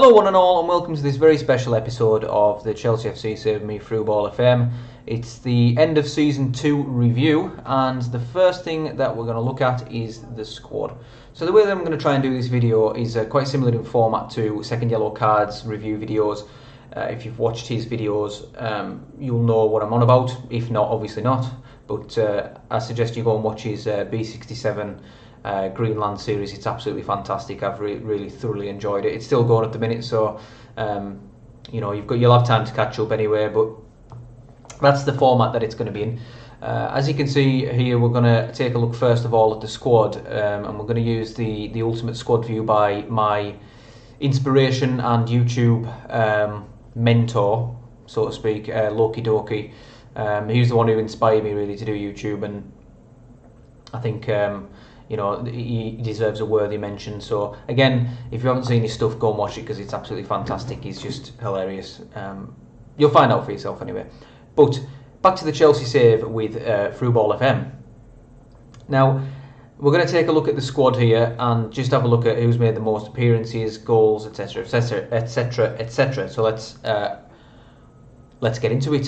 Hello one and all, and welcome to this very special episode of the Chelsea FC Save Me Frew Ball FM. It's the end of Season 2 review, and the first thing that we're going to look at is the squad. So the way that I'm going to try and do this video is quite similar in format to Second Yellow Cards review videos. If you've watched his videos, you'll know what I'm on about. If not, obviously not. But I suggest you go and watch his B67 Greenland series. It's absolutely fantastic. I've really thoroughly enjoyed it. It's still going at the minute, so you'll have time to catch up anyway. But that's the format that it's going to be in. As you can see here, we're going to take a look first of all at the squad, and we're going to use the ultimate squad view by my inspiration and YouTube mentor, so to speak, Loki Doki. He's the one who inspired me really to do YouTube, and I think he deserves a worthy mention. So again, if you haven't seen his stuff, go and watch it because it's absolutely fantastic. He's just hilarious. You'll find out for yourself anyway. But back to the Chelsea save with Frew Ball FM. Now we're going to take a look at the squad here and just have a look at who's made the most appearances, goals, etc, etc, etc, etc. So let's get into it.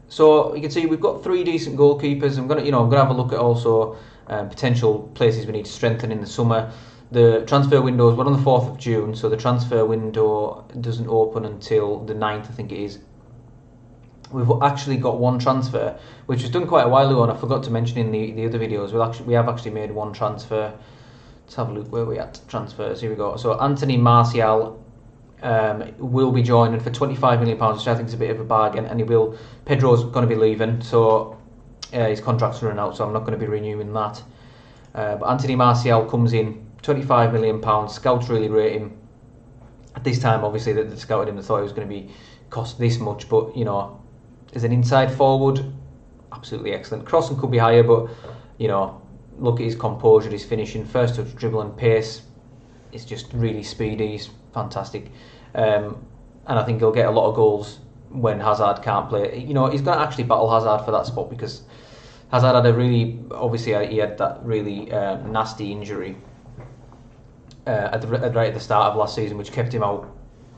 So you can see we've got three decent goalkeepers. I'm gonna have a look at also potential places we need to strengthen in the summer. The transfer window is on the 4th of June, so the transfer window doesn't open until the 9th, I think it is. We've actually got one transfer, which was done quite a while ago, and I forgot to mention in the other videos. We have actually made one transfer. Let's have a look where we're at. Transfers, here we go. So Anthony Martial will be joining for £25 million, which I think is a bit of a bargain, and Pedro's going to be leaving, so his contract's running out, so I'm not going to be renewing that. But Anthony Martial comes in, £25 million. Scouts really rate him. At this time, obviously, that they scouted him, they thought it was going to be cost this much, but as an inside forward, absolutely excellent. Crossing could be higher, but look at his composure, his finishing, first touch, dribble and pace. It's just really speedy. He's fantastic, and I think he'll get a lot of goals when Hazard can't play. He's going to actually battle Hazard for that spot, because Hazard had he had that really nasty injury right at the start of last season, which kept him out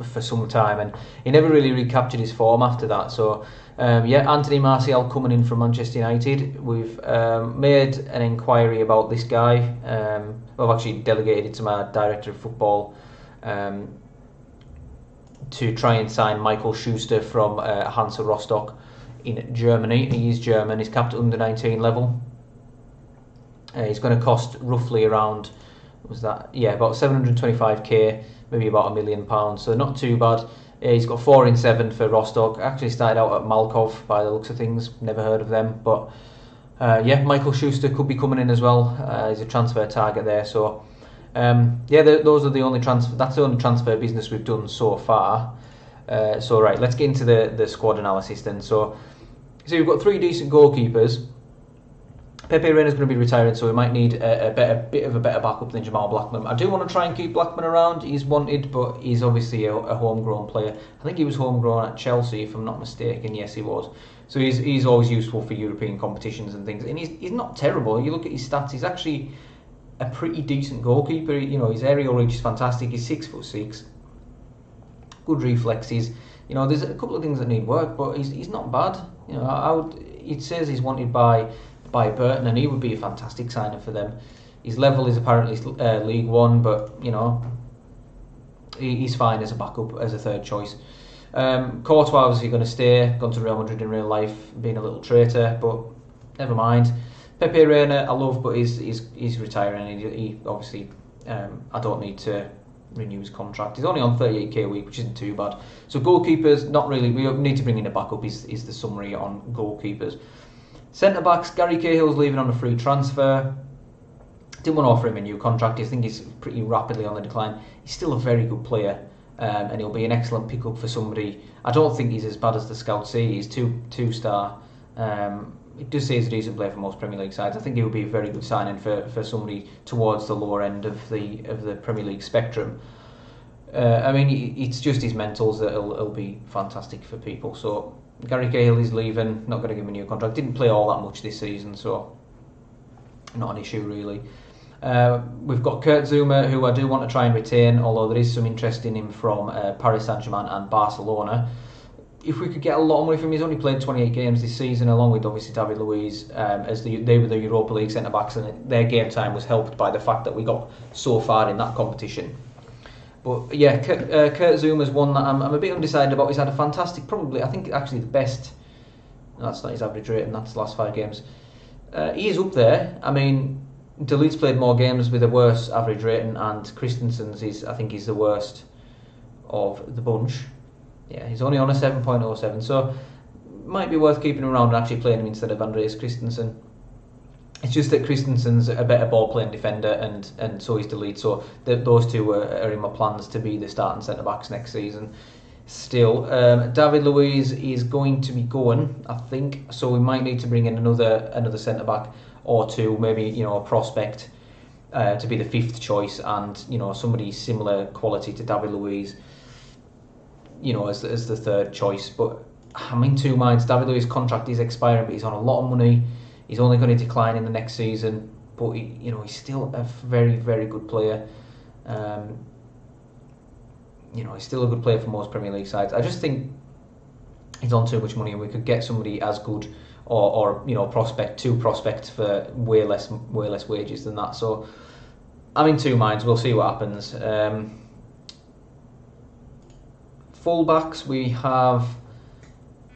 for some time, and he never really recaptured his form after that. So Anthony Martial coming in from Manchester United. We've made an inquiry about this guy. I've actually delegated it to my director of football to try and sign Michael Schuster from Hansa Rostock in Germany. He is German. He's capped at under 19 level. He's going to cost roughly around, about 725k, maybe about £1 million. So not too bad. He's got 4 in 7 for Rostock. Actually started out at Malkov by the looks of things. Never heard of them, but Michael Schuster could be coming in as well. He's a transfer target there. So those are the only transfer. That's the only transfer business we've done so far. Right, let's get into the squad analysis then. So we've got 3 decent goalkeepers. Pepe Reina's going to be retiring, so we might need a bit of a better backup than Jamal Blackman. I do want to try and keep Blackman around. He's wanted, but he's obviously a homegrown player. I think he was homegrown at Chelsea, if I'm not mistaken. Yes, he was. So he's always useful for European competitions and things. And he's not terrible. You look at his stats, he's actually a pretty decent goalkeeper. His aerial reach is fantastic. He's 6'6", good reflexes. There's a couple of things that need work, but he's not bad. It says he's wanted by Burton, and he would be a fantastic signing for them. His level is apparently League One, but he's fine as a backup, as a third choice. Courtois obviously going to stay, gone to Real Madrid in real life, being a little traitor, but never mind. Pepe Reina I love, but he's retiring, and he obviously I don't need to renew his contract. He's only on 38k a week, which isn't too bad. So goalkeepers, not really. We need to bring in a backup. Is the summary on goalkeepers. Centre backs, Gary Cahill's leaving on a free transfer. Didn't want to offer him a new contract. I think he's pretty rapidly on the decline. He's still a very good player, and he'll be an excellent pickup for somebody. I don't think he's as bad as the scouts say. He's two-star. It does say he's a decent player for most Premier League sides. I think he would be a very good signing for somebody towards the lower end of the Premier League spectrum. It's just his mentals that will be fantastic for people. So Gary Cahill is leaving, not going to give him a new contract. Didn't play all that much this season, so not an issue really. We've got Kurt Zouma, who I do want to try and retain, although there is some interest in him from Paris Saint-Germain and Barcelona. If we could get a lot of money from him, he's only played 28 games this season, along with obviously David Luiz, as they were the Europa League centre-backs, and their game time was helped by the fact that we got so far in that competition. But yeah, Kurt Zouma's one that I'm a bit undecided about. He's had a fantastic, probably, I think actually the best, that's not his average rating, that's the last 5 games. He is up there. I mean, Delite's played more games with a worse average rating, and Christensen's I think he's the worst of the bunch. Yeah, he's only on a 7.07, so might be worth keeping him around and actually playing him instead of Andreas Christensen. It's just that Christensen's a better ball-playing defender, and so is Delite. So those two are in my plans to be the starting centre-backs next season. Still, David Luiz is going to be going, I think, so we might need to bring in another centre-back or two, maybe a prospect to be the 5th choice, and somebody similar quality to David Luiz, as the 3rd choice. But I'm in 2 minds. David Luiz's contract is expiring, but he's on a lot of money. He's only going to decline in the next season, but he's still a very, very good player. He's still a good player for most Premier League sides. I just think he's on too much money, and we could get somebody as good or prospects for way less wages than that. So I'm in 2 minds. We'll see what happens. Full-backs, we have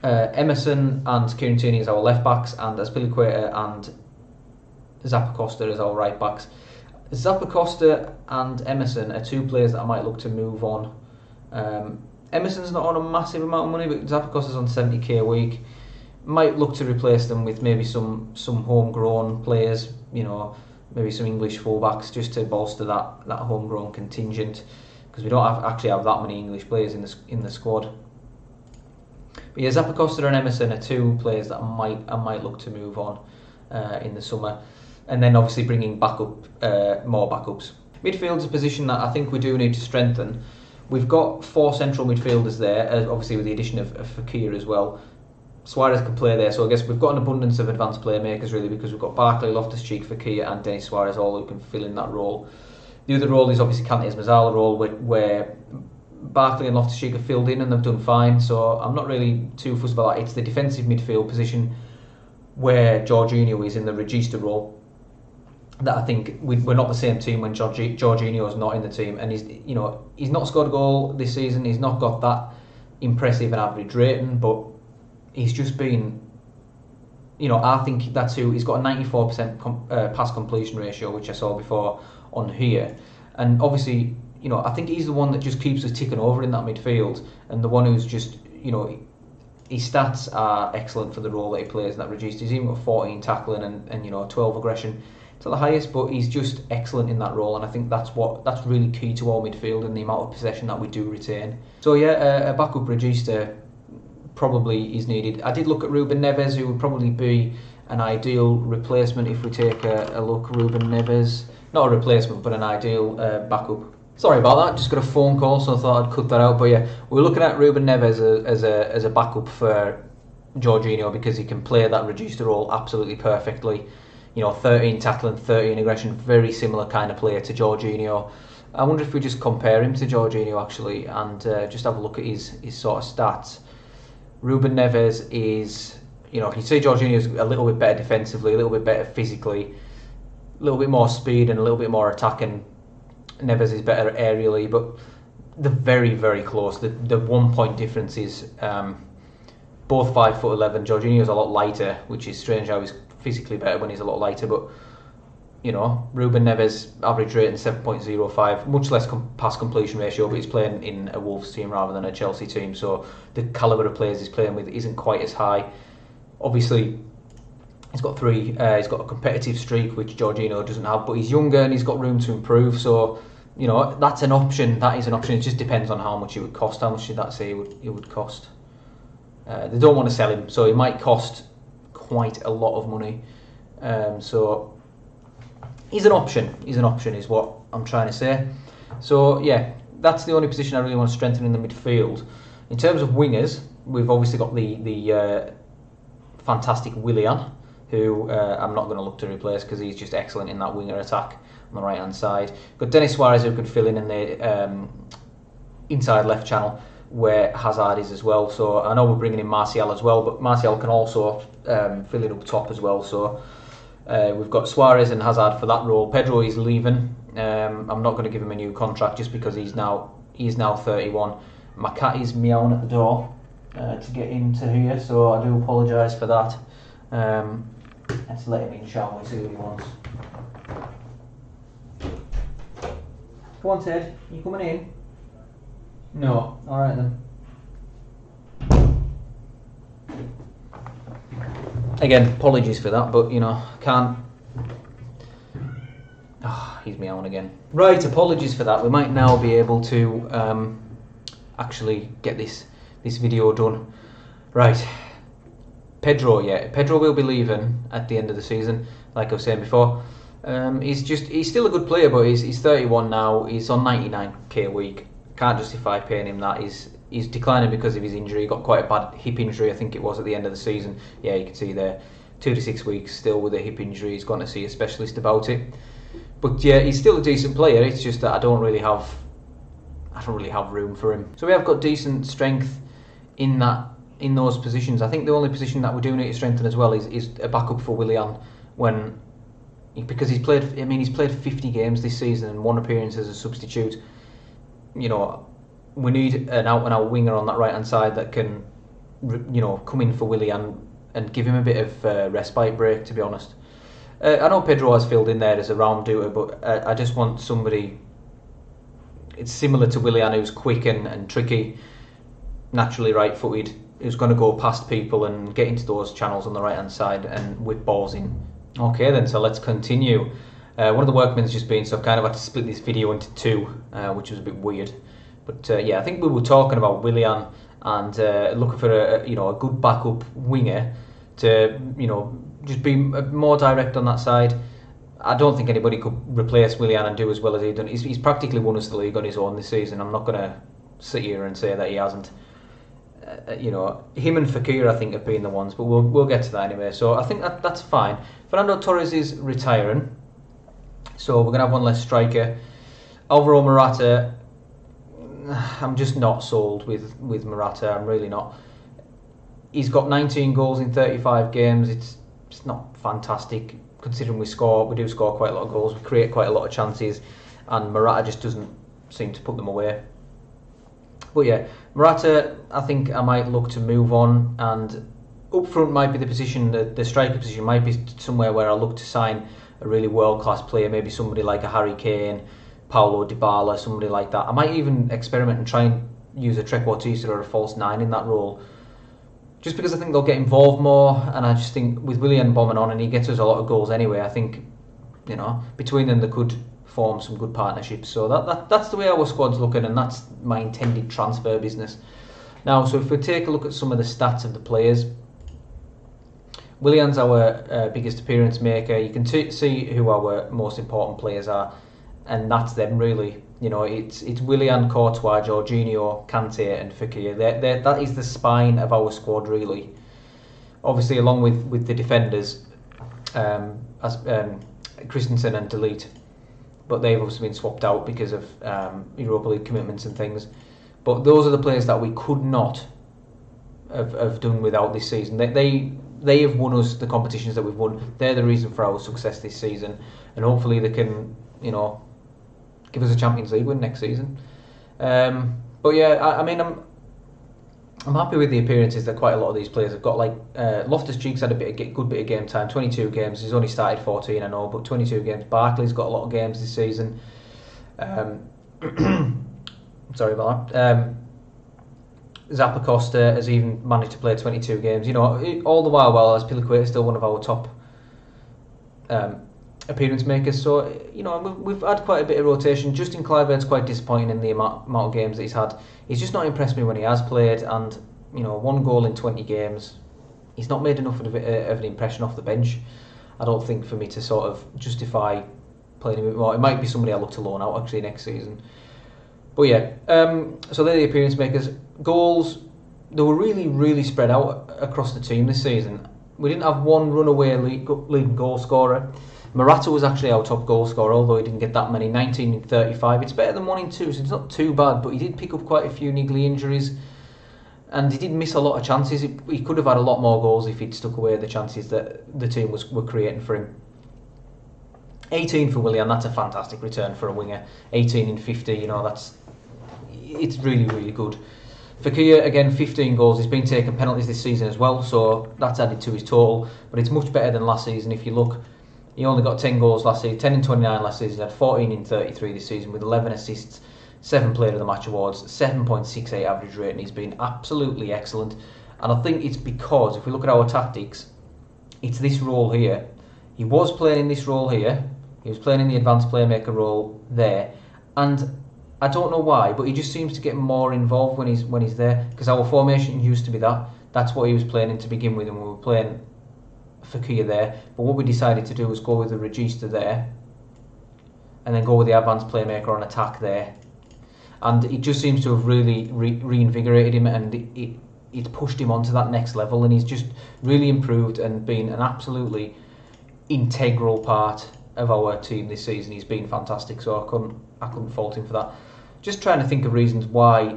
Emerson and Kieran Tierney as our left-backs, and Azpilicueta and Zappacosta as our right-backs. Zappacosta and Emerson are 2 players that I might look to move on. Emerson's not on a massive amount of money, but Zappacosta's on 70k a week. Might look to replace them with maybe some homegrown players, maybe some English full-backs, just to bolster that homegrown contingent, because we don't actually have that many English players in the squad. But yeah, Zappacosta and Emerson are 2 players that I might look to move on in the summer, and then obviously bringing more backups. Midfield's a position that I think we do need to strengthen. We've got 4 central midfielders there, obviously with the addition of Fekir as well. Suarez can play there, so I guess we've got an abundance of advanced playmakers really, because we've got Barkley, Loftus-Cheek, Fekir and Denis Suarez all who can fill in that role. The other role is obviously Kante's Mazzala role, where Barkley and Loftus-Cheek have filled in and they've done fine, so I'm not really too fussed about that. It's the defensive midfield position where Jorginho is in the Regista role that I think we're not the same team when Jorginho is not in the team, and he's not scored a goal this season. He's not got that impressive an average rating, but he's just been, I think that's who he's got a 94% pass completion ratio, which I saw before on here, and obviously I think he's the one that just keeps us ticking over in that midfield, and the one who's just his stats are excellent for the role that he plays in that Regista. He's even got 14 tackling and 12 aggression to the highest, but he's just excellent in that role, and I think that's really key to our midfield and the amount of possession that we do retain. So yeah, a backup Regista probably is needed. I did look at Ruben Neves, who would probably be an ideal replacement if we take a look. Ruben Neves, not a replacement, but an ideal backup. Sorry about that, just got a phone call, so I thought I'd cut that out. But yeah, we're looking at Ruben Neves as a backup for Jorginho, because he can play that Regista role absolutely perfectly. 13 tackling, 13 aggression, very similar kind of player to Jorginho. I wonder if we just compare him to Jorginho actually, and just have a look at his sort of stats. Ruben Neves is, you can say Jorginho's a little bit better defensively, a little bit better physically, a little bit more speed and a little bit more attacking. Neves is better aerially, but they're very, very close. The 1 point difference is both 5'11". Jorginho's a lot lighter, which is strange how he's physically better when he's a lot lighter, but Ruben Neves average rating 7.05, much less pass completion ratio, but he's playing in a Wolves team rather than a Chelsea team, so the calibre of players he's playing with isn't quite as high. Obviously he's got a competitive streak which Jorginho doesn't have, but he's younger and he's got room to improve, so that's an option. That is an option. It just depends on how much it would cost. How much did that say it would cost? They don't want to sell him, so it might cost quite a lot of money. So he's an option. Is what I'm trying to say. So yeah, that's the only position I really want to strengthen in the midfield. In terms of wingers, we've obviously got the fantastic Willian, who I'm not going to look to replace because he's just excellent in that winger attack. on the right hand side. Got Denis Suarez who could fill in the inside left channel where Hazard is as well. So I know we're bringing in Martial as well, but Martial can also fill in up top as well. So we've got Suarez and Hazard for that role. Pedro is leaving. I'm not going to give him a new contract just because he's now 31. My cat is meowing at the door to get into here, so I do apologise for that. Let's let him in, shall we? See what he wants. Come on, Ted. You coming in? No. All right then. Again, apologies for that, but you know, can't. Oh, he's meowing again. Right, apologies for that. We might now be able to actually get this video done. Right, Pedro will be leaving at the end of the season, like I was saying before. He's still a good player, but he's 31 now. He's on 99k a week. Can't justify paying him that. He's declining because of his injury. He got quite a bad hip injury, I think it was, at the end of the season. Yeah, you can see there, 2 to 6 weeks still with a hip injury. He's going to see a specialist about it. But yeah, he's still a decent player. It's just that I don't really have room for him. So we have got decent strength in those positions. I think the only position that we do need to strengthen as well is a backup for Willian, because he's played 50 games this season and 1 appearance as a substitute. You know, we need an out-and-out winger on that right-hand side that can, you know, come in for Willian and give him a bit of respite break, to be honest. I know Pedro has filled in there as a round doer, but I just want somebody. It's similar to Willian, who's quick and tricky, naturally right-footed, who's going to go past people and get into those channels on the right-hand side and whip balls in. Okay then, so let's continue. One of the workmen's just been, so I've kind of had to split this video into 2, which was a bit weird. But yeah, I think we were talking about Willian and looking for a good backup winger to, you know, just be more direct on that side. I don't think anybody could replace Willian and do as well as he's done. He's practically won us the league on his own this season. I'm not going to sit here and say that he hasn't. You know, him and Fekir I think have been the ones, but we'll get to that anyway. So I think that's fine. Fernando Torres is retiring, so we're going to have one less striker. Alvaro Morata, I'm just not sold with Morata. I'm really not. He's got 19 goals in 35 games. It's not fantastic considering we do score quite a lot of goals. We create quite a lot of chances, and Morata just doesn't seem to put them away. But yeah, Morata, I think I might look to move on, and up front might be the position, the striker position might be somewhere where I look to sign a really world-class player, maybe somebody like a Harry Kane, Paulo Dybala, somebody like that. I might even experiment and try and use a trequartista or a false 9 in that role, just because I think they'll get involved more, and I just think with Willian bombing on, and he gets us a lot of goals anyway, I think, you know, between them they could form some good partnerships. So that's the way our squad's looking, and that's my intended transfer business. Now, so if we take a look at some of the stats of the players, Willian's our biggest appearance maker. You can see who our most important players are, and that's them really. You know, it's Willian, Courtois, Jorginho, Kante and Fekir. That is the spine of our squad really. Obviously along with the defenders, as Christensen and Delete, but they've obviously been swapped out because of Europa League commitments and things. But those are the players that we could not have done without this season. They have won us the competitions that we've won. They're the reason for our success this season, and hopefully they can, you know, give us a Champions League win next season. But yeah, I mean, I'm happy with the appearances that quite a lot of these players have got. Like Loftus-Cheek's had a good bit of game time, 22 games. He's only started 14, I know, but 22 games. Barkley's got a lot of games this season. Sorry about that. Zappacosta has even managed to play 22 games. You know, all the while Azpilicueta is still one of our top appearance makers. So, you know, we've had quite a bit of rotation. Justin Kluivert's quite disappointing in the amount of games that he's had. He's just not impressed me when he has played, and, you know, 1 goal in 20 games. He's not made enough of an impression off the bench, I don't think, for me to sort of justify playing him more. It might be somebody I look to loan out actually next season. But yeah, so they're the appearance makers. Goals, they were really, really spread out across the team this season. We didn't have one runaway leading goal scorer. Morata was actually our top goal scorer, although he didn't get that many, 19 in 35. It's better than 1 in 2, so it's not too bad, but he did pick up quite a few niggly injuries, and he did miss a lot of chances. He could have had a lot more goals if he'd stuck away the chances that the team were creating for him. 18 for Willian, that's a fantastic return for a winger. 18 in 50, it's really, really good. Fekir, again, 15 goals. He's been taking penalties this season as well, so that's added to his total, but it's much better than last season. If you look, he only got 10 goals last season, 10 in 29 last season, he had 14 in 33 this season with 11 assists, 7 Player of the Match awards, 7.68 average rating. He's been absolutely excellent, and I think it's because, if we look at our tactics, it's this role here. He was playing in this role here, he was playing in the advanced playmaker role there, and I don't know why, but he just seems to get more involved when he's there, because our formation used to be that's what he was playing in to begin with, and we were playing Fekir there, but what we decided to do was go with the Regista there, and then go with the advanced playmaker on attack there, and it just seems to have really reinvigorated him, and it's pushed him onto that next level, and he's just really improved and been an absolutely integral part of our team this season. He's been fantastic, so I couldn't fault him for that. Just trying to think of reasons why,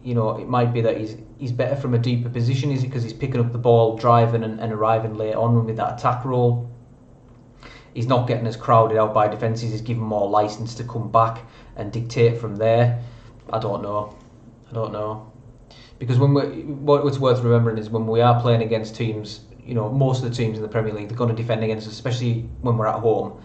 it might be that he's better from a deeper position. Is it because he's picking up the ball, driving and arriving late on with that attack role? He's not getting as crowded out by defences. He's given more licence to come back and dictate from there. I don't know. Because what's worth remembering is when we are playing against teams, most of the teams in the Premier League, they're going to defend against us, especially when we're at home.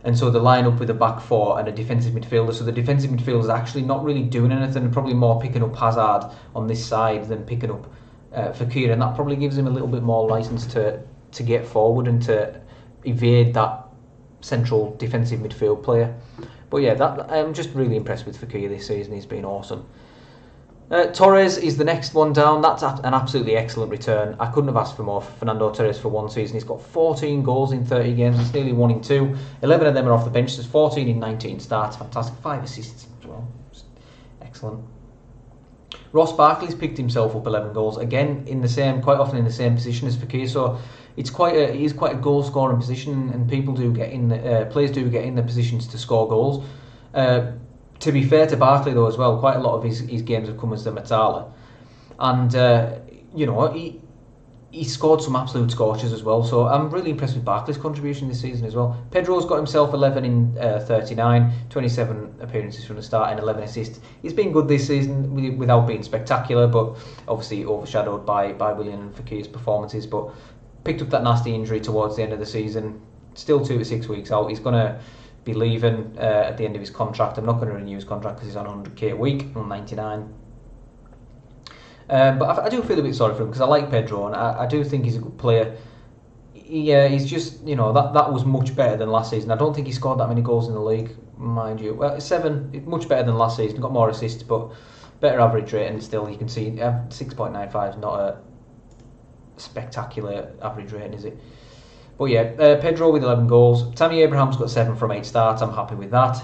And so they line up with a back four and a defensive midfielder. So the defensive midfielder is actually not really doing anything, probably more picking up Hazard on this side than picking up Fekir, and that probably gives him a little bit more licence to get forward and to evade that central defensive midfield player. But yeah, I'm just really impressed with Fekir this season. He's been awesome. Torres is the next one down. That's an absolutely excellent return. I couldn't have asked for more for Fernando Torres for one season. He's got 14 goals in 30 games. It's nearly 1 in 2. 11 of them are off the bench. There's 14 in 19 starts. Fantastic. 5 assists as well. Just excellent. Ross Barkley's picked himself up 11 goals. Again, quite often in the same position as Fekir. So it is quite a goal scoring position, and players do get in the positions to score goals. To be fair to Barkley though as well, quite a lot of his games have come as the Mezzala, and he scored some absolute scorchers as well, so I'm really impressed with Barkley's contribution this season as well. Pedro's got himself 11 in 39, 27 appearances from the start and 11 assists. He's been good this season without being spectacular, but obviously overshadowed by Willian and Fekir's performances, but picked up that nasty injury towards the end of the season, still 2 to 6 weeks out. He's going to be leaving at the end of his contract. I'm not going to renew his contract because he's on 100k a week, on 99. But I do feel a bit sorry for him because I like Pedro and I do think he's a good player. He's just, that was much better than last season. I don't think he scored that many goals in the league, mind you. Well, 7, much better than last season. Got more assists, but better average rating still. You can see 6.95 is not a spectacular average rating, is it? But yeah, Pedro with 11 goals. Tammy Abraham's got 7 from 8 starts. I'm happy with that.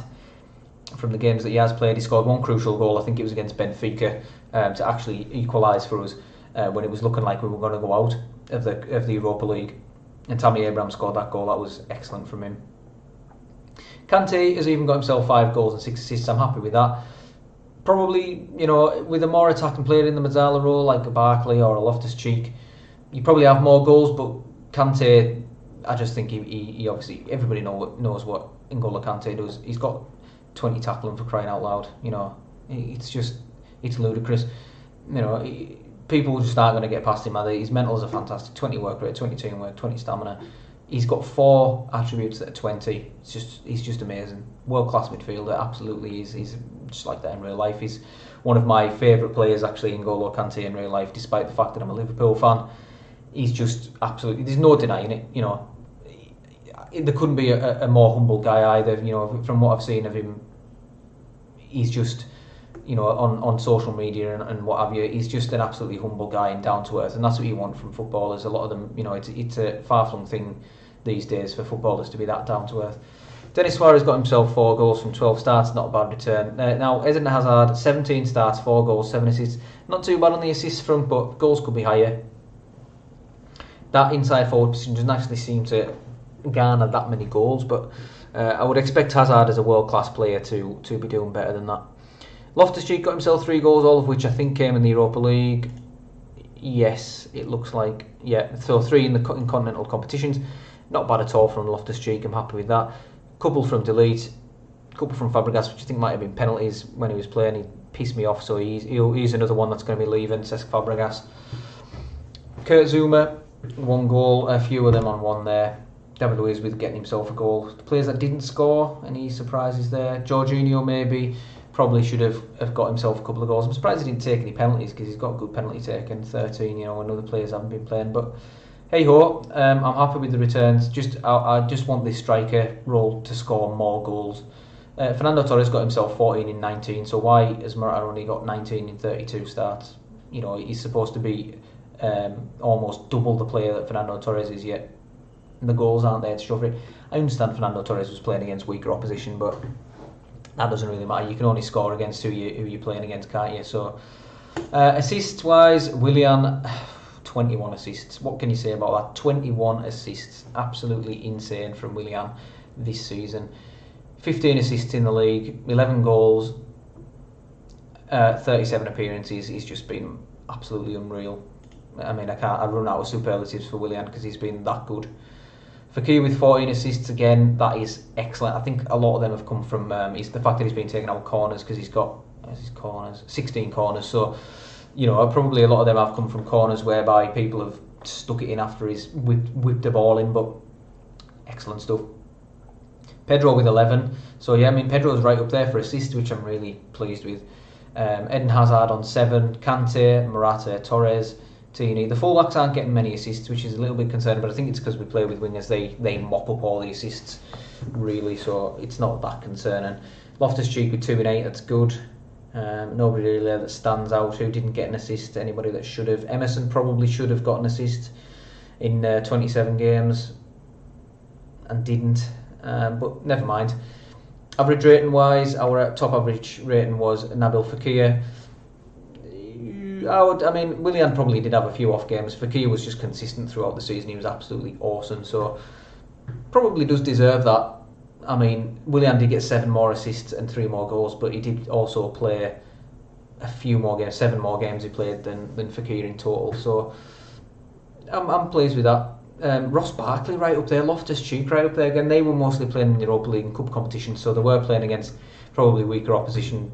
From the games that he has played, he scored 1 crucial goal. I think it was against Benfica to actually equalise for us when it was looking like we were going to go out of the Europa League. And Tammy Abraham scored that goal. That was excellent from him. Kante has even got himself 5 goals and 6 assists. I'm happy with that. Probably, with a more attacking player in the Mezzala role, like a Barkley or a Loftus-Cheek, you probably have more goals, but Kante, I just think he obviously, everybody knows what N'Golo Kante does. He's got 20 tackling, for crying out loud. It's ludicrous. People just aren't going to get past him, either. His mentals are fantastic. 20 work rate, 20 teamwork, 20 stamina. He's got 4 attributes that are 20. He's just amazing. World class midfielder, absolutely. He's just like that in real life. He's one of my favourite players, actually, N'Golo Kante in real life, despite the fact that I'm a Liverpool fan. He's just absolutely. There's no denying it. There couldn't be a more humble guy either. From what I've seen of him, he's just, on social media and what have you, he's just an absolutely humble guy and down to earth, and that's what you want from footballers. A lot of them, it's a far-flung thing these days for footballers to be that down to earth. Denis Suarez got himself 4 goals from 12 starts, not a bad return. Now, Eden Hazard, 17 starts, 4 goals, 7 assists. Not too bad on the assists front, but goals could be higher. That inside forward position doesn't actually seem to, garner that many goals, but I would expect Hazard as a world-class player to be doing better than that. Loftus-Cheek got himself 3 goals, all of which I think came in the Europa League. Yes, it looks like, yeah, so 3 in continental competitions. Not bad at all from Loftus-Cheek, I'm happy with that. Couple from Delete, couple from Fàbregas, which I think might have been penalties when he was playing. He pissed me off, so he's another one that's going to be leaving, Cesc Fàbregas. Kurt Zouma, 1 goal, a few of them on 1 there. David Luiz with getting himself a goal. The players that didn't score, any surprises there? Jorginho maybe, probably should have got himself a couple of goals. I'm surprised he didn't take any penalties because he's got a good penalty taking, 13, when other players haven't been playing. But hey ho, I'm happy with the returns. I just want this striker role to score more goals. Fernando Torres got himself 14 in 19, so why has Morata only got 19 in 32 starts? He's supposed to be almost double the player that Fernando Torres is, yet the goals aren't there to show for it. I understand Fernando Torres was playing against weaker opposition, but that doesn't really matter. You can only score against who you're playing against, can't you? So assists wise, Willian, 21 assists. What can you say about that? 21 assists, absolutely insane from Willian this season. 15 assists in the league, 11 goals, 37 appearances. He's just been absolutely unreal. I mean, I run out of superlatives for Willian because he's been that good. Fekir with 14 assists again, that is excellent. I think a lot of them have come from the fact that he's been taking out corners, because he's got 16 corners. So, probably a lot of them have come from corners whereby people have stuck it in after he's whipped the ball in. But excellent stuff. Pedro with 11. So yeah, I mean, Pedro's right up there for assists, which I'm really pleased with. Eden Hazard on 7. Kante, Morata, Torres, Tini. The fullbacks aren't getting many assists, which is a little bit concerning, but I think it's because we play with wingers. They mop up all the assists, really, so it's not that concerning. Loftus-Cheek with 2 and 8, that's good. Nobody really there that stands out who didn't get an assist. Anybody that should have. Emerson probably should have got an assist in 27 games and didn't, but never mind. Average rating wise, our top average rating was Nabil Fekir. Willian probably did have a few off games. Fekir was just consistent throughout the season. He was absolutely awesome, so probably does deserve that. I mean, Willian did get 7 more assists and 3 more goals, but he did also play a few more games, 7 more games he played than Fekir in total. So I'm pleased with that. Ross Barkley right up there, Loftus-Cheek right up there again. They were mostly playing in the Europa League and Cup competitions, so they were playing against probably weaker opposition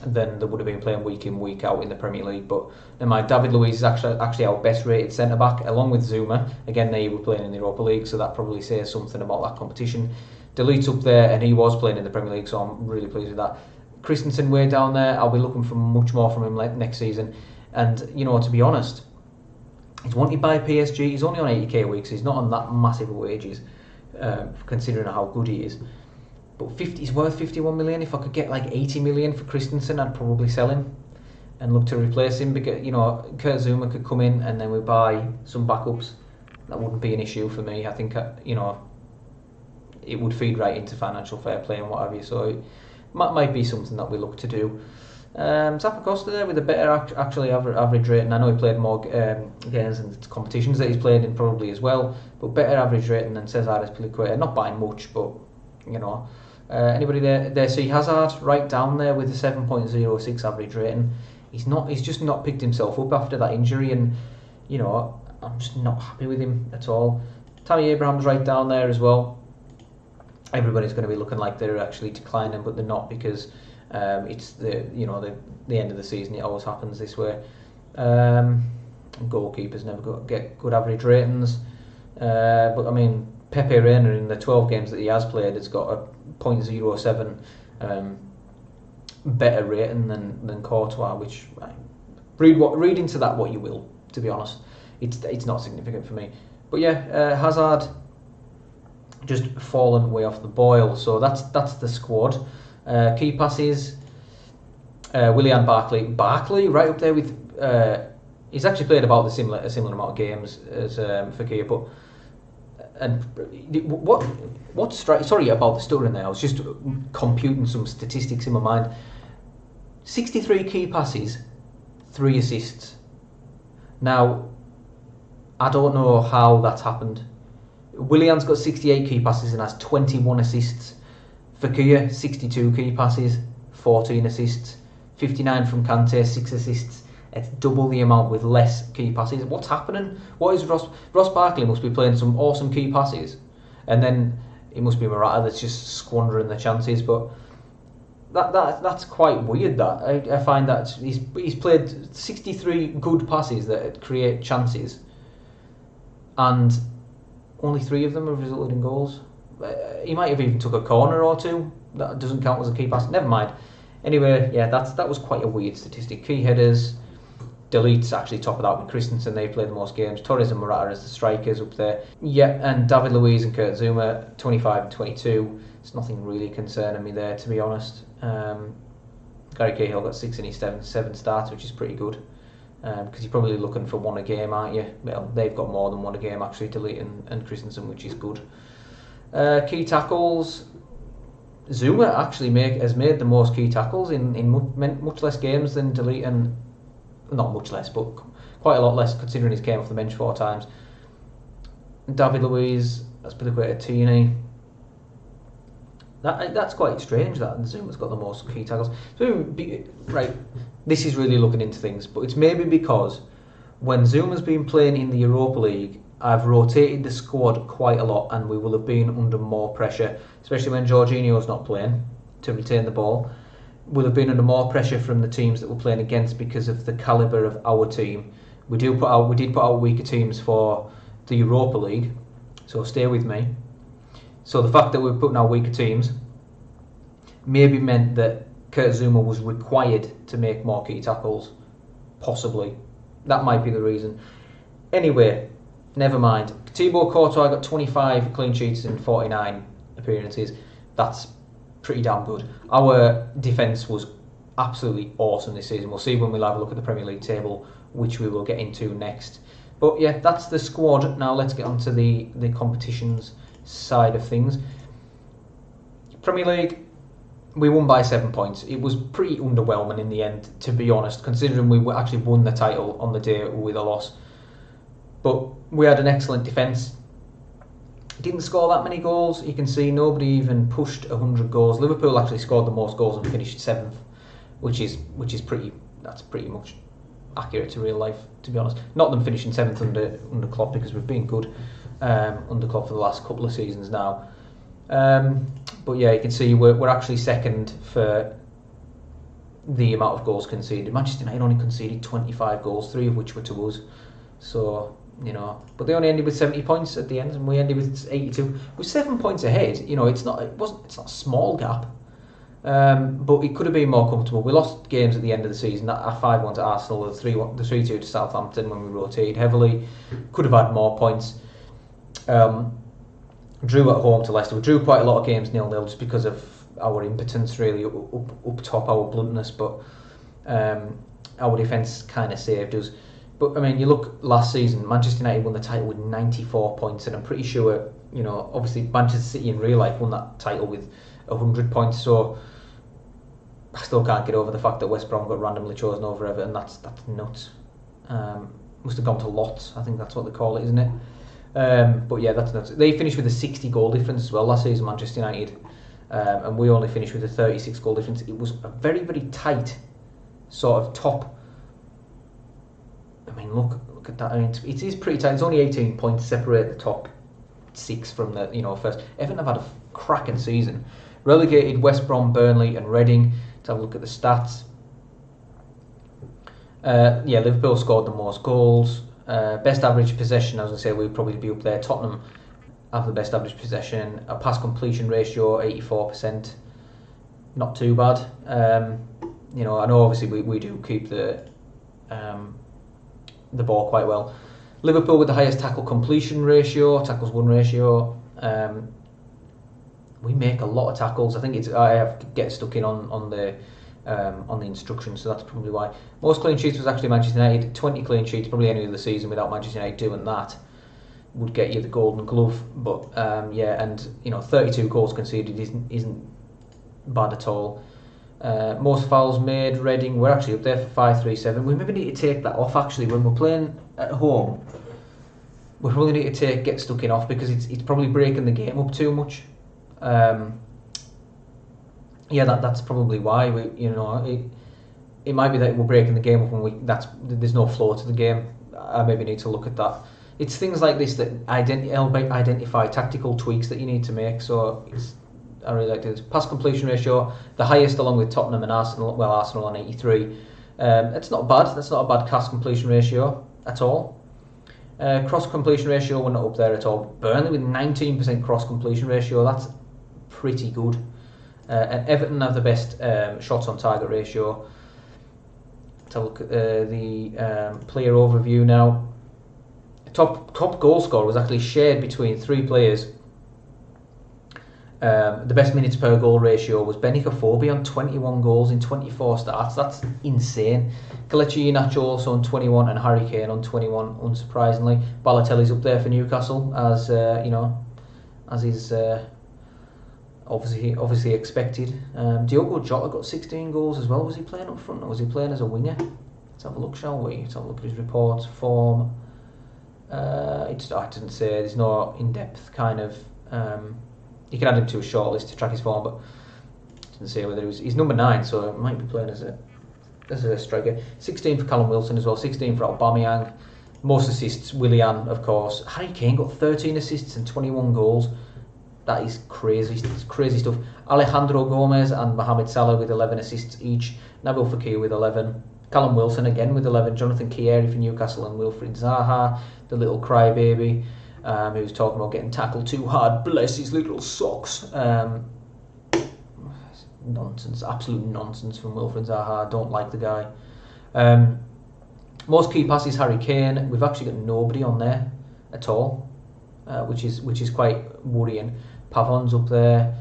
than they would have been playing week in, week out in the Premier League. But never mind, David Luiz is actually our best rated centre back, along with Zouma. Again, they were playing in the Europa League, so that probably says something about that competition. Delete's up there, and he was playing in the Premier League, so I'm really pleased with that. Christensen way down there. I'll be looking for much more from him next season. And to be honest, he's wanted by PSG. He's only on 80k a week, so he's not on that massive wages, considering how good he is. But he's worth 51 million. If I could get like 80 million for Christensen, I'd probably sell him and look to replace him. Because Kurt Zouma could come in, and then we buy some backups. That wouldn't be an issue for me. I think it would feed right into financial fair play and what have you. So it might be something that we look to do. Zappacosta there with a better average rating. I know he played more games in the competitions that he's played in probably as well, but better average rating than Cesar Azpilicueta. Not by much, but anybody there see Hazard right down there with a 7.06 average rating. He's just not picked himself up after that injury, and I'm just not happy with him at all. Tammy Abraham's right down there as well. Everybody's going to be looking like they're actually declining, but they're not, because it's the end of the season. It always happens this way. Goalkeepers never get good average ratings, but I mean, Pepe Reina in the 12 games that he has played has got a 0.07 better rating than Courtois, which read into that what you will. To be honest, it's not significant for me. But yeah, Hazard just fallen way off the boil. So that's the squad. Key passes, Willian, Barkley right up there with. He's actually played about a similar amount of games as Fekir, but sorry about the stuttering there. I was just computing some statistics in my mind. 63 key passes, 3 assists. Now, I don't know how that's happened. Willian's got 68 key passes and has 21 assists. Fekir, 62 key passes, 14 assists. 59 from Kante, 6 assists. It's double the amount with less key passes. What's happening? What is Ross Barkley must be playing some awesome key passes, and then it must be Morata that's just squandering the chances. But that's quite weird. That I find that he's played 63 good passes that create chances, and only 3 of them have resulted in goals. He might have even took a corner or 2. That doesn't count as a key pass. Never mind. Anyway, yeah, that was quite a weird statistic. Key headers. Delite's actually top of that with Christensen. They've played the most games. Torres and Morata as the strikers up there. Yeah, and David Luiz and Kurt Zouma, 25 and 22. It's nothing really concerning me there, to be honest. Gary Cahill got 6 in his 7 starts, which is pretty good. Because you're probably looking for 1 a game, aren't you? Well, they've got more than 1 a game, actually, Delete and Christensen, which is good. Key tackles. Zouma actually has made the most key tackles in much less games than Delete and... Not much less, but quite a lot less considering he's came off the bench 4 times. David Luiz, that's Piliqueta-Tini. That's quite strange that Zouma's got the most key tackles. So, right, this is really looking into things, but it's maybe because when Zouma's been playing in the Europa League, I've rotated the squad quite a lot and we will have been under more pressure, especially when Jorginho's not playing to retain the ball. We'll have been under more pressure from the teams that we're playing against because of the calibre of our team. We did put out weaker teams for the Europa League, so stay with me. So the fact that we're putting out weaker teams maybe meant that Kurt Zouma was required to make more key tackles, possibly. That might be the reason. Anyway, never mind. Thibaut Courtois got 25 clean sheets in 49 appearances. That's pretty damn good. Our defence was absolutely awesome this season. We'll see when we'll have a look at the Premier League table, which we will get into next. But yeah, that's the squad. Now let's get on to the competitions side of things. Premier League, we won by 7 points. It was pretty underwhelming in the end, to be honest, considering we actually won the title on the day with a loss. But we had an excellent defence. Didn't score that many goals. You can see nobody even pushed 100 goals. Liverpool actually scored the most goals and finished 7th, which is pretty much accurate to real life, to be honest. Not them finishing 7th under Klopp, because we've been good under Klopp for the last couple of seasons now. But yeah, you can see we're actually 2nd for the amount of goals conceded. Manchester United only conceded 25 goals, 3 of which were to us. So, you know, but they only ended with 70 points at the end, and we ended with 82. We're 7 points ahead. You know, it's not a small gap, but it could have been more comfortable. We lost games at the end of the season. That 5-1 to Arsenal, the 3-2 to Southampton when we rotated heavily. Could have had more points. Drew at home to Leicester. We drew quite a lot of games 0-0 just because of our impotence, really, up top, our bluntness, but our defence kind of saved us. But I mean, you look last season, Manchester United won the title with 94 points, and I'm pretty sure, you know, obviously Manchester City in real life won that title with 100 points. So I still can't get over the fact that West Brom got randomly chosen over Everton. That's nuts. Must have gone to lots. I think that's what they call it, isn't it? But yeah, that's nuts. They finished with a 60 goal difference as well last season, Manchester United, and we only finished with a 36 goal difference. It was a very, very tight sort of top. I mean, look at that. I mean, it is pretty tight. It's only 18 points separate the top 6 from the first. Everton have had a cracking season. Relegated West Brom, Burnley, and Reading. To have a look at the stats. Yeah, Liverpool scored the most goals. Best average possession, I was going to say, we'd probably be up there. Tottenham have the best average possession. A pass completion ratio, 84%. Not too bad. I know obviously we do keep the ball quite well. Liverpool with the highest tackle completion ratio, tackles won ratio. We make a lot of tackles. I think I have to get stuck in on the instructions, so that's probably why. Most clean sheets was actually Manchester United. 20 clean sheets, probably any other season without Manchester United doing that would get you the Golden Glove. But yeah, and 32 goals conceded isn't bad at all. Most fouls made, Reading, we're actually up there for 5-3-7. We maybe need to take that off actually when we're playing at home. we probably need to get stuck in off, because it's probably breaking the game up too much. Yeah, that's probably why it might be that we're breaking the game up and there's no flow to the game. I maybe need to look at that. It's things like this that identify tactical tweaks that you need to make. So I really like this. Pass completion ratio, the highest along with Tottenham and Arsenal. Well, Arsenal on 83. It's not bad. That's not a bad pass completion ratio at all. Cross completion ratio, we're not up there at all. Burnley with 19% cross completion ratio. That's pretty good. And Everton have the best shots on target ratio. To look at the player overview now. Top goal scorer was actually shared between 3 players. The best minutes per goal ratio was Benica Fobi on 21 goals in 24 starts. That's insane. Kelechi Iheanacho also on 21 and Harry Kane on 21. Unsurprisingly, Balotelli's up there for Newcastle, as as is obviously expected. Diogo Jota got 16 goals as well. Was he playing up front or was he playing as a winger? Let's have a look, shall we? Let's have a look at his reports, form. I didn't say. There's no in-depth kind of. You can add him to a shortlist to track his form, but it didn't say whether he's number 9, so it might be playing as a striker. 16 for Callum Wilson as well. 16 for Aubameyang. Most assists, Willian, of course. Harry Kane got 13 assists and 21 goals. That is crazy. It's crazy stuff. Alejandro Gomez and Mohamed Salah with 11 assists each. Nabil Fekir with 11. Callum Wilson again with 11. Jonathan Kieri for Newcastle and Wilfried Zaha, the little crybaby, who's talking about getting tackled too hard. Bless his little socks. Nonsense. Absolute nonsense from Wilfried Zaha. I don't like the guy. Most key passes, Harry Kane. We've actually got nobody on there at all, which is quite worrying. Pavon's up there,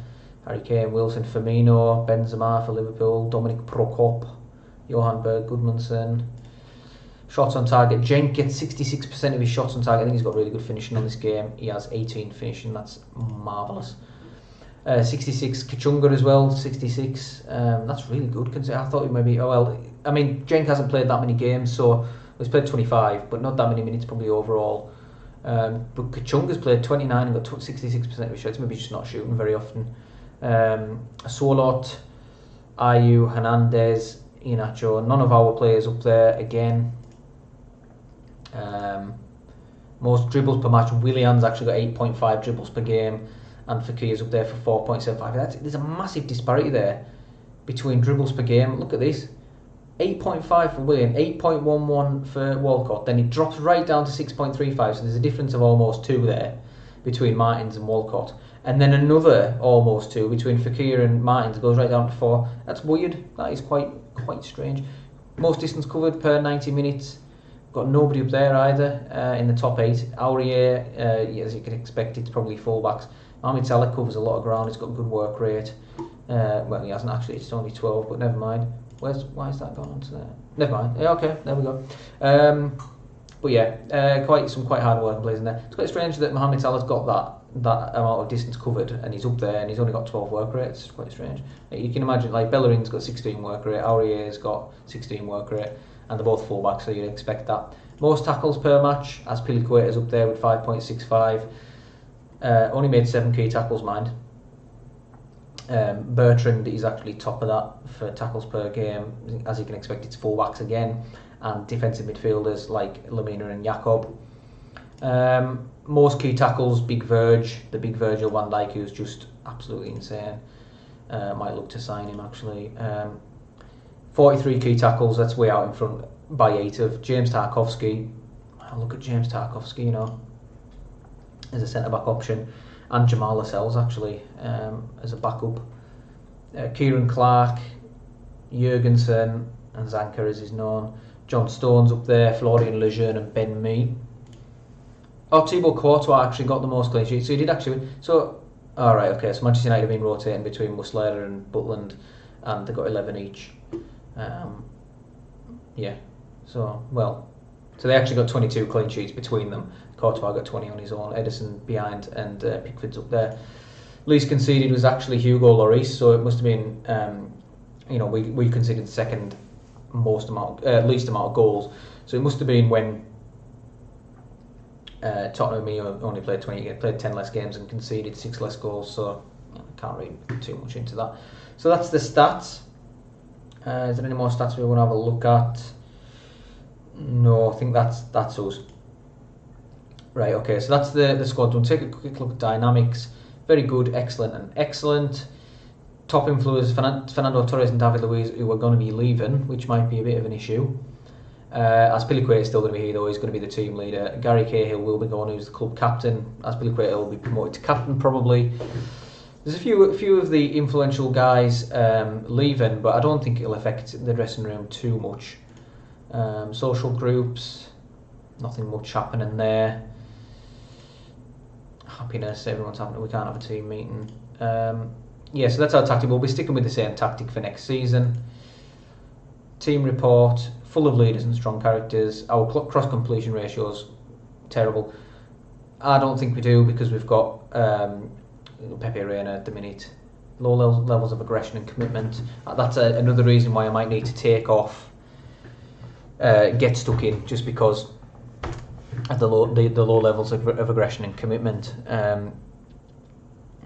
Harry Kane, Wilson, Firmino, Benzema for Liverpool, Dominic Prokop, Johan Berg Gudmundsson. Shots on target, Cenk gets 66% of his shots on target. I think he's got really good finishing on this game. He has 18 finishing, that's marvellous. 66 Kachunga as well, 66. That's really good. I thought he maybe. Cenk hasn't played that many games, so he's played 25, but not that many minutes probably overall. But Kachunga's played 29 and got 66% of his shots. Maybe just not shooting very often. Solot, Ayew, Hernandez, Iheanacho. None of our players up there again. Most dribbles per match. Willian's actually got 8.5 dribbles per game, and Fekir's up there for 4.75. There's a massive disparity there between dribbles per game. Look at this. 8.5 for Willian, 8.11 for Walcott, then it drops right down to 6.35, so there's a difference of almost 2 there between Martins and Walcott, and then another almost 2 between Fekir and Martins, goes right down to 4. That's weird. That is quite strange. Most distance covered per 90 minutes, got nobody up there either in the top 8. Aurier, as you can expect, it's probably fullbacks. Mohamed Salah covers a lot of ground, he's got a good work rate. Well, he hasn't actually, it's only 12, but never mind. Why is that gone on to there? Never mind. Yeah, okay, there we go. But yeah, some quite hard working players in there. It's quite strange that Mohamed Salah's got that amount of distance covered and he's up there and he's only got 12 work rate. It's quite strange. You can imagine, like, Bellerin's got 16 work rate, Aurier's got 16 work rate, and they're both fullbacks, so you'd expect that. Most tackles per match, as Piliqueta's up there with 5.65. Only made 7 key tackles, mind. Bertrand is actually top of that for tackles per game. As you can expect, it's fullbacks again, and defensive midfielders like Lamina and Jakob. Most key tackles, the big Virgil van Dijk, who's just absolutely insane. Might look to sign him actually. 43 key tackles, that's way out in front by 8 of James Tarkowski. Look at James Tarkowski, as a centre-back option. And Jamal Lascelles actually as a backup. Kieran Clark, Jurgensen, and Zanka as is known. John Stones up there, Florian Lejeune and Ben Mee. Thibaut Courtois actually got the most clean sheets, so he did actually. So, alright, okay, so Manchester United have been rotating between Muslera and Butland, and they got 11 each. So they actually got 22 clean sheets between them. Courtois got 20 on his own, Ederson behind, and Pickford's up there. Least conceded was actually Hugo Lloris, so it must have been, we conceded the least amount of goals. So it must have been when Tottenham only played 10 less games and conceded 6 less goals, so I can't read too much into that. So that's the stats. Is there any more stats we want to have a look at? No, I think that's us. Right, okay, so that's the squad. We'll take a quick look at dynamics. Very good, excellent, and excellent. Top influence, Fernando Torres and David Luiz, who are going to be leaving, which might be a bit of an issue. Azpilicueta is still going to be here, though. He's going to be the team leader. Gary Cahill will be going, who's the club captain. Azpilicueta will be promoted to captain, probably. There's a few of the influential guys leaving, but I don't think it'll affect the dressing room too much. Social groups, nothing much happening there. Happiness, everyone's happy. We can't have a team meeting. Yeah, so that's our tactic. We'll be sticking with the same tactic for next season. Team report, full of leaders and strong characters. Our cross completion ratio's terrible. I don't think we do, because we've got Pepe Reina at the minute. Low levels of aggression and commitment. That's another reason why I might need to take off Get Stuck In, just because at the low levels of aggression and commitment.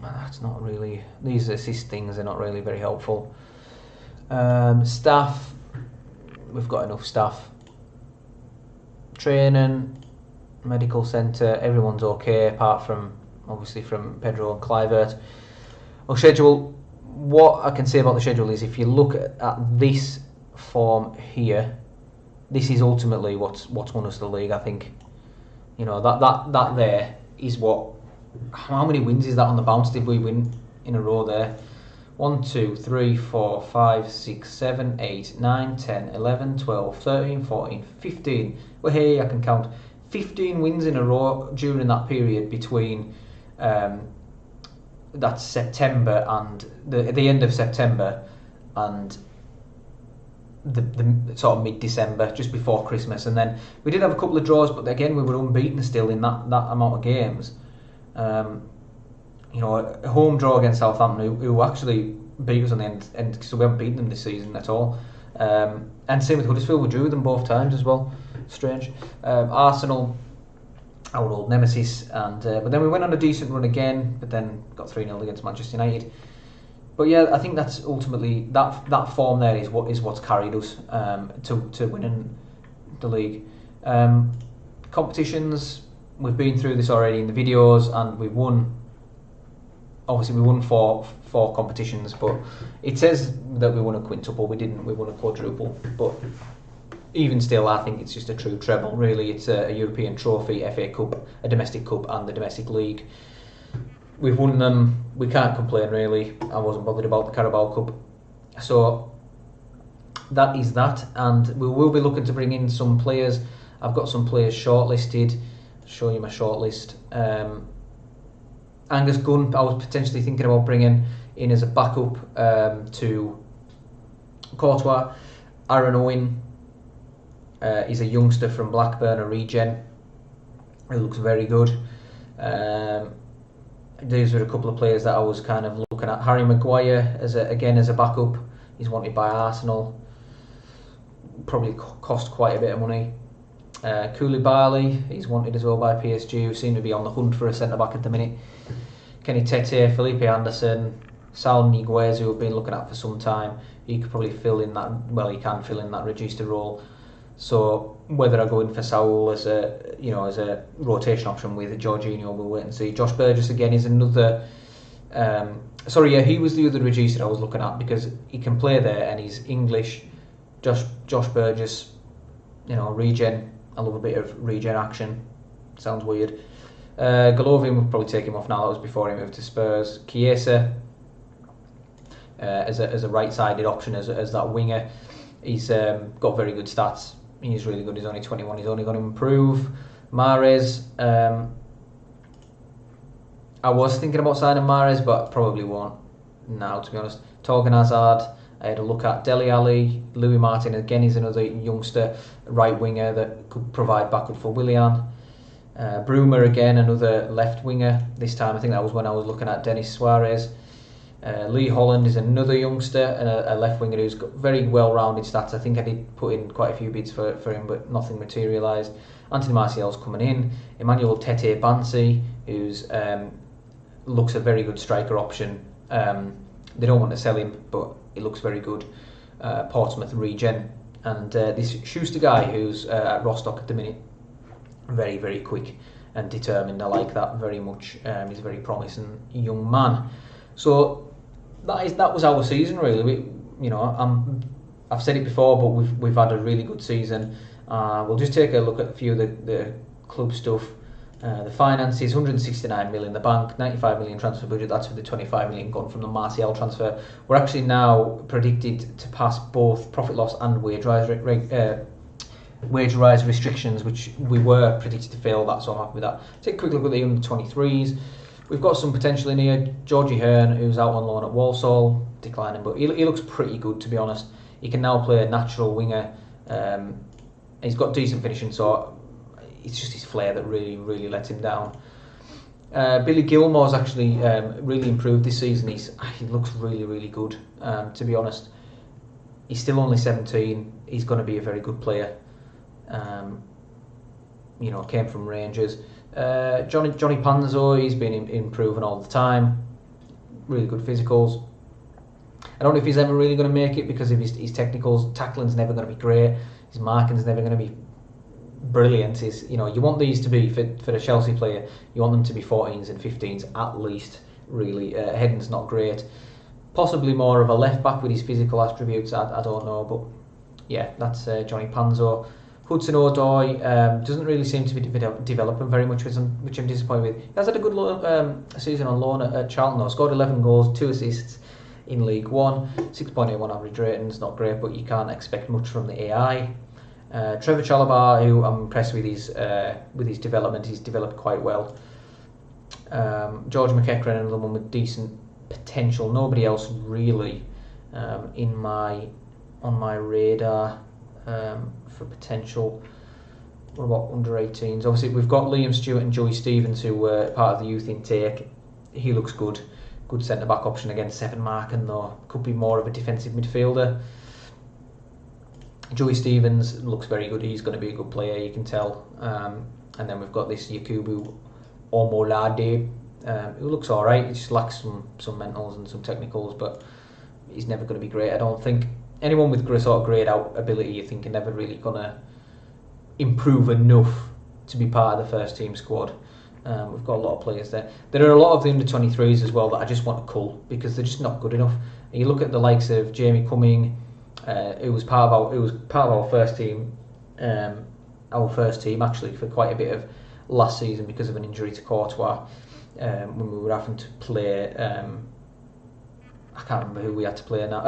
That's not really, these assist things are not really very helpful. Staff, we've got enough staff. Training, medical centre, everyone's okay, apart from obviously from Pedro and Kluivert. Well, schedule, what I can say about the schedule is, if you look at this form here, this is ultimately what's won us the league. I think, you know, that there is what. How many wins is that on the bounce? Did we win in a row there? 1, 2, 3, 4, 5, 6, 7, 8, 9, 10, 11, 12, 13, 14, 15. Well, hey, I can count. 15 wins in a row during that period between that's September and the end of September and the sort of mid-December, just before Christmas. And then we did have a couple of draws, but again we were unbeaten still in that amount of games. You know, a home draw against Southampton, who actually beat us on the end, so we haven't beaten them this season at all. And same with Huddersfield, we drew them both times as well. Strange. Arsenal, our old nemesis, and but then we went on a decent run again, but then got 3-0 against Manchester United. But yeah, I think that's ultimately that form there is what's carried us to winning the league. Competitions, we've been through this already in the videos, and we've won. Obviously, we won four competitions, but it says that we won a quintuple. We didn't. We won a quadruple. But even still, I think it's just a true treble. Really, it's a European trophy, FA Cup, a domestic cup, and the domestic league. We've won them. We can't complain, really. I wasn't bothered about the Carabao Cup. So that is that, and we will be looking to bring in some players. I've got some players shortlisted. I'll show you my shortlist. Angus Gunn, I was potentially thinking about bringing in as a backup to Courtois. Aaron Owen is a youngster from Blackburn, a regen. He looks very good. These were a couple of players that I was kind of looking at. Harry Maguire as a backup. He's wanted by Arsenal. Probably cost quite a bit of money. Koulibaly, he's wanted as well by PSG, who seem to be on the hunt for a centre-back at the minute. Kenny Tete, Felipe Anderson, Sal Niguez, who we've been looking at for some time. He could probably fill in that, well, he can fill in that Regista role. So whether I go in for Saul as a rotation option with Jorginho, we'll wait and see. Josh Burgess again is another. He was the other Regista I was looking at, because he can play there and he's English. Josh Burgess, regen. I love a bit of regen action. Sounds weird. Golovin, we'll probably take him off now. That was before he moved to Spurs. Chiesa as a right-sided option as that winger. He's got very good stats. He's really good. He's only 21. He's only going to improve. Mahrez. I was thinking about signing Mahrez, but probably won't now, to be honest. Torgan Hazard. I had a look at Dele Alli. Louis Martin, again, he's another youngster right winger that could provide backup for Willian. Bruma, again, another left winger. This time, I think that was when I was looking at Denis Suarez. Lee Holland is another youngster, a left winger who's got very well-rounded stats. I think I did put in quite a few bids for him, but nothing materialised. Anthony Martial's coming in. Emmanuel Tete Bansi, who's looks a very good striker option. They don't want to sell him, but he looks very good. Portsmouth regen. And this Schuster guy, who's at Rostock at the minute, very, very quick and determined. I like that very much. He's a very promising young man. So that was our season, really. I've said it before, but we've had a really good season. We'll just take a look at a few of the club stuff. The finances: 169 million in the bank, 95 million transfer budget. That's with the 25 million gone from the Martial transfer. We're actually now predicted to pass both profit loss and wage rise restrictions, which we were predicted to fail that, so I'm happy with that. Take a quick look at the under-23s. We've got some potential in here. Georgie Hearn, who's out on loan at Walsall, declining, but he looks pretty good, to be honest. He can now play a natural winger. He's got decent finishing, so it's just his flair that really, really lets him down. Billy Gilmore's actually really improved this season. He looks really, really good, to be honest. He's still only 17. He's going to be a very good player. Came from Rangers. Johnny Panzo, he's been improving all the time. Really good physicals. I don't know if he's ever really going to make it because of his technicals. Tackling's never going to be great. His marking's never going to be brilliant. You want these to be for a Chelsea player. You want them to be 14s and 15s at least. Really, heading's not great. Possibly more of a left back with his physical attributes. I don't know, but yeah, that's Johnny Panzo. Hudson Odoi doesn't really seem to be developing very much, which I'm disappointed with. He has had a good season on loan at Charlton, though. Scored 11 goals, 2 assists in League One. 6.81 average rating. It's not great, but you can't expect much from the AI. Trevor Chalobah, who I'm impressed with his development. He's developed quite well. George McEachran, another one with decent potential. Nobody else really on my radar for potential. What about under 18s? Obviously, we've got Liam Stewart and Joey Stevens, who were part of the youth intake. He looks good. Good centre-back option against Seven Marken, though. Could be more of a defensive midfielder. Joey Stevens looks very good. He's going to be a good player, you can tell. And then we've got this Yakubu Omolade, who looks alright. He just lacks some mentals and some technicals, but he's never going to be great, I don't think. Anyone with sort of grade out ability, you think, are never really going to improve enough to be part of the first team squad. We've got a lot of players there. There are a lot of the under-23s as well that I just want to cull because they're just not good enough. And you look at the likes of Jamie Cumming, who was part of our first team, actually for quite a bit of last season because of an injury to Courtois, when we were having to play. I can't remember who we had to play now.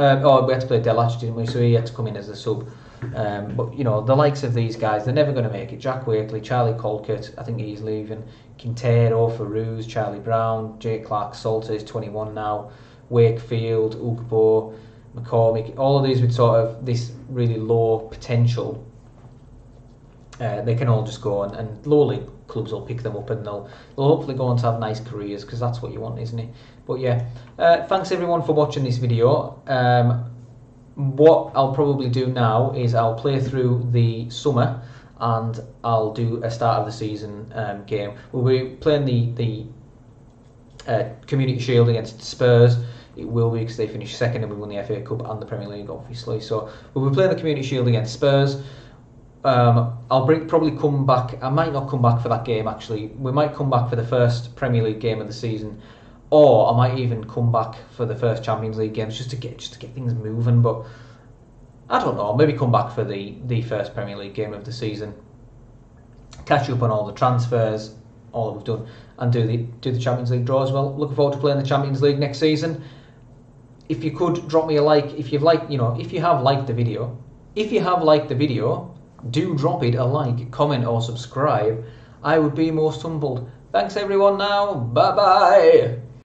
We had to play Delach, didn't we? So he had to come in as a sub. But the likes of these guys, they're never going to make it. Jack Wakely, Charlie Colquitt, I think he's leaving. Quintero, Frew, Charlie Brown, Jake Clark, Salter is 21 now. Wakefield, Ugbo, McCormick, all of these with sort of this really low potential. They can all just go and low league clubs will pick them up and they'll hopefully go on to have nice careers because that's what you want, isn't it? But yeah, thanks everyone for watching this video. What I'll probably do now is I'll play through the summer and I'll do a start of the season game. We'll be playing the Community Shield against Spurs. It will be because they finished second and we won the FA Cup and the Premier League, obviously. So we'll be playing the Community Shield against Spurs. I'll probably come back. I might not come back for that game, actually. We might come back for the first Premier League game of the season, or I might even come back for the first Champions League games just to get things moving. But I don't know. Maybe come back for the first Premier League game of the season. Catch up on all the transfers, all that we've done, and do the Champions League draw as well. Looking forward to playing the Champions League next season. If you could drop me a like, if you have liked the video, do drop it a like, comment or subscribe. I would be most humbled. Thanks everyone now. Bye bye.